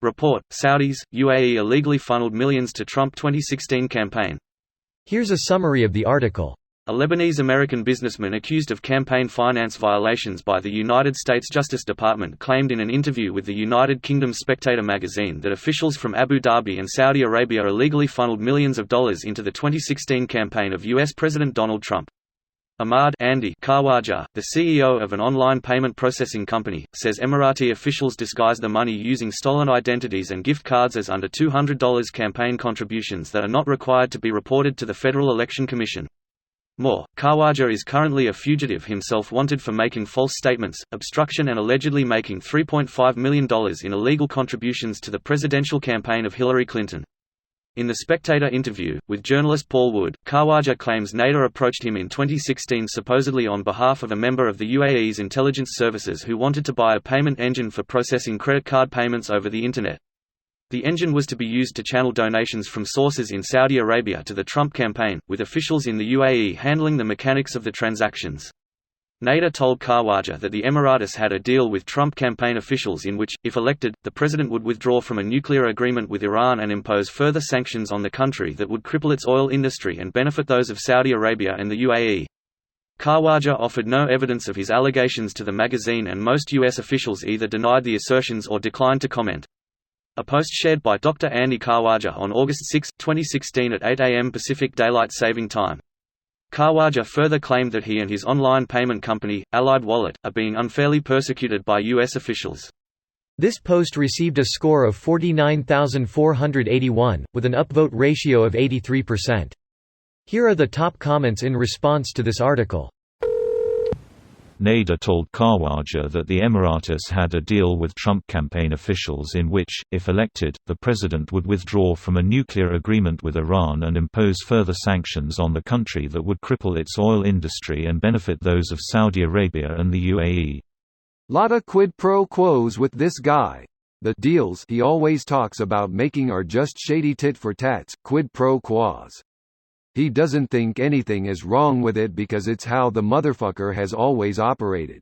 Report: Saudis, UAE illegally funneled millions to Trump 2016 campaign. Here's a summary of the article. A Lebanese-American businessman accused of campaign finance violations by the United States Justice Department claimed in an interview with the United Kingdom's Spectator magazine that officials from Abu Dhabi and Saudi Arabia illegally funneled millions of dollars into the 2016 campaign of U.S. President Donald Trump. Ahmad Andy Khawaja, the CEO of an online payment processing company, says Emirati officials disguised the money using stolen identities and gift cards as under $200 campaign contributions that are not required to be reported to the Federal Election Commission. More, Khawaja is currently a fugitive himself, wanted for making false statements, obstruction and allegedly making $3.5 million in illegal contributions to the presidential campaign of Hillary Clinton. In the Spectator interview, with journalist Paul Wood, Khawaja claims Nader approached him in 2016 supposedly on behalf of a member of the UAE's intelligence services who wanted to buy a payment engine for processing credit card payments over the Internet. The engine was to be used to channel donations from sources in Saudi Arabia to the Trump campaign, with officials in the UAE handling the mechanics of the transactions. Nader told Khawaja that the Emiratis had a deal with Trump campaign officials in which, if elected, the president would withdraw from a nuclear agreement with Iran and impose further sanctions on the country that would cripple its oil industry and benefit those of Saudi Arabia and the UAE. Khawaja offered no evidence of his allegations to the magazine, and most U.S. officials either denied the assertions or declined to comment. A post shared by Dr. Andy Khawaja on August 6, 2016 at 8 a.m. Pacific Daylight Saving Time. Khawaja further claimed that he and his online payment company, Allied Wallet, are being unfairly persecuted by U.S. officials. This post received a score of 49,481, with an upvote ratio of 83%. Here are the top comments in response to this article. Nader told Khawaja that the Emiratis had a deal with Trump campaign officials in which, if elected, the president would withdraw from a nuclear agreement with Iran and impose further sanctions on the country that would cripple its oil industry and benefit those of Saudi Arabia and the UAE. Lotta quid pro quos with this guy. The deals he always talks about making are just shady tit for tats, quid pro quos. He doesn't think anything is wrong with it because it's how the motherfucker has always operated.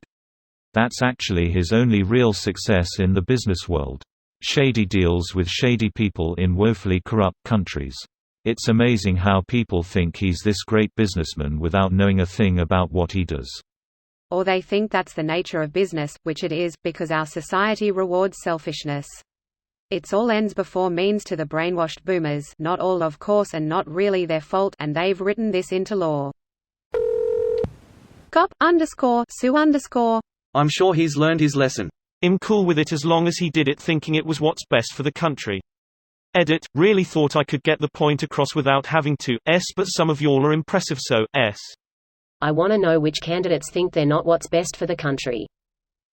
That's actually his only real success in the business world. Shady deals with shady people in woefully corrupt countries. It's amazing how people think he's this great businessman without knowing a thing about what he does. Or they think that's the nature of business, which it is, because our society rewards selfishness. It's all ends before means to the brainwashed boomers, not all of course and not really their fault, and they've written this into law. Cop_Sue_. I'm sure he's learned his lesson. I'm cool with it as long as he did it thinking it was what's best for the country. Edit, really thought I could get the point across without having to, but some of y'all are impressive so, I wanna know which candidates think they're not what's best for the country.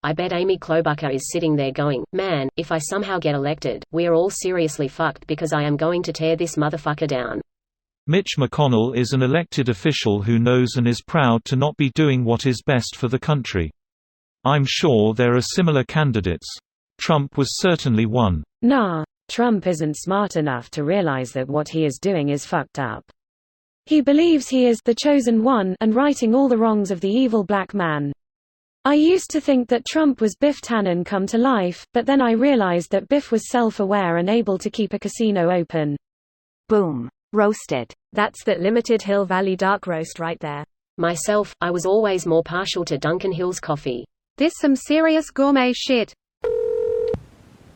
I bet Amy Klobuchar is sitting there going, man, if I somehow get elected, we're all seriously fucked because I am going to tear this motherfucker down. Mitch McConnell is an elected official who knows and is proud to not be doing what is best for the country. I'm sure there are similar candidates. Trump was certainly one. Nah, Trump isn't smart enough to realize that what he is doing is fucked up. He believes he is the chosen one and righting all the wrongs of the evil black man. I used to think that Trump was Biff Tannen come to life, but then I realized that Biff was self-aware and able to keep a casino open. Boom. Roasted. That's that Limited Hill Valley dark roast right there. Myself, I was always more partial to Duncan Hill's coffee. This some serious gourmet shit.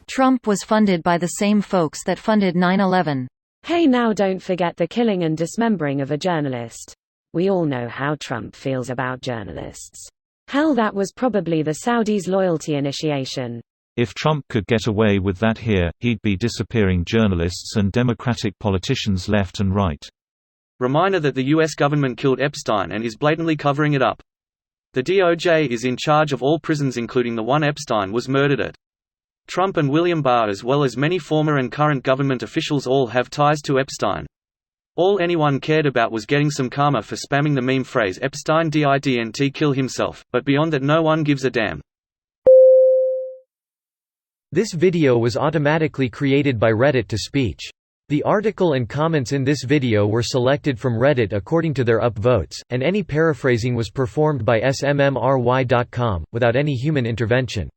Trump was funded by the same folks that funded 9/11. Hey, now don't forget the killing and dismembering of a journalist. We all know how Trump feels about journalists. Hell, that was probably the Saudis' loyalty initiation. If Trump could get away with that here, he'd be disappearing journalists and Democratic politicians left and right. Reminder that the U.S. government killed Epstein and is blatantly covering it up. The DOJ is in charge of all prisons including the one Epstein was murdered at. Trump and William Barr as well as many former and current government officials all have ties to Epstein. All anyone cared about was getting some karma for spamming the meme phrase Epstein didn't kill himself, but beyond that no one gives a damn. This video was automatically created by Reddit to speech. The article and comments in this video were selected from Reddit according to their upvotes, and any paraphrasing was performed by smmry.com, without any human intervention.